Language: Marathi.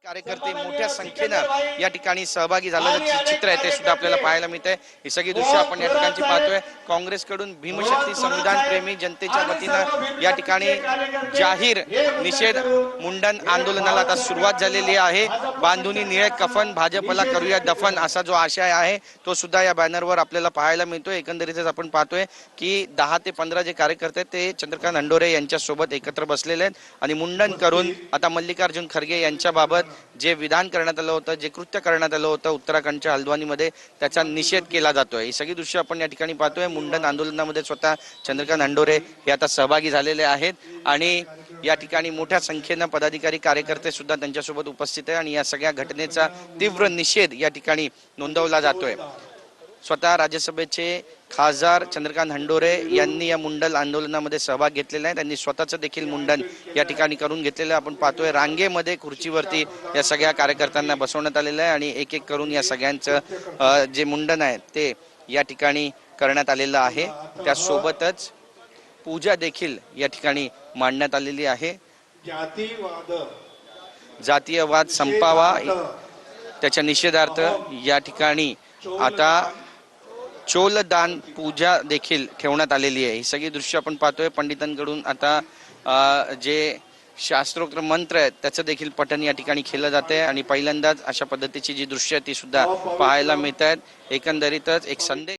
कार्यकर्ते मोठ्या संख्येनं या ठिकाणी सहभागी झाल्याचं चित्र आहे ते सुद्धा आपल्याला पाहायला मिळतंय। ही सगळी दृश्य आपण या ठिकाणी पाहतोय। काँग्रेसकडून भीमशक्ती संविधान प्रेमी जनतेच्या वतीनं या ठिकाणी जाहीर निषेध मुंडन आंदोलनाला आता सुरुवात झालेली आहे। बांधुनी निळे कफन भाजपला करूया दफन असा जो आशय आहे तो सुद्धा या बॅनरवर आपल्याला पाहायला मिळतोय। एकंदरीतच आपण पाहतोय की 10 ते 15 जे कार्यकर्ते ते चंद्रकांत हंडोरे यांच्या सोबत एकत्र बसलेले आहेत आणि मुंडन करून आता मल्लिकार्जुन खरगे यांच्याबाबत जे विधान करण्यात आलं होतं, जे कृत्य करण्यात आलं होतं उत्तराखंडच्या हल्द्वानीमध्ये, त्याचा निषेध केला जातोय। ही सगळी दृश्य आपण या ठिकाणी पाहतोय। मुंडन आंदोलनामध्ये स्वतः चंद्रकांत हंडोरे हे आता सहभागी झालेले आहेत आणि या ठिकाणी मोठ्या संख्येनं पदाधिकारी कार्यकर्ते सुद्धा त्यांच्यासोबत उपस्थित आहे आणि या सगळ्या घटनेचा तीव्र निषेध या ठिकाणी नोंदवला जातोय। स्वतः राज्यसभेचे खासदार चंद्रकांत हंडोरे यांनी या मुंडन आंदोलनामध्ये सहभाग घेतलेला आहे। त्यांनी स्वतःचं देखील मुंडन या ठिकाणी करून घेतलेलं आपण पाहतोय। रांगेमध्ये खुर्चीवरती या सगळ्या कार्यकर्त्यांना बसवण्यात आलेलं आहे आणि एक एक करून या सगळ्यांचं जे मुंडन आहे ते या ठिकाणी करण्यात आलेलं आहे। त्यासोबतच पूजा देखील या ठिकाणी मांडण्यात आलेली आहे। जातीयवाद संपावा त्याच्या निषेधार्थ या ठिकाणी आता चोलदान पूजा देखील ठेवण्यात आलेली आहे। ही सगळी दृश्य आपण पाहतोय। पंडितांकडून आता जे शास्त्रोक्त मंत्र आहेत त्याचं देखील पठण या ठिकाणी केलं जाते आणि पहिल्यांदाच अशा पद्धतीची जी दृश्य ती सुद्धा पाहायला मिळत आहेत। एकंदरीतच एक संदेश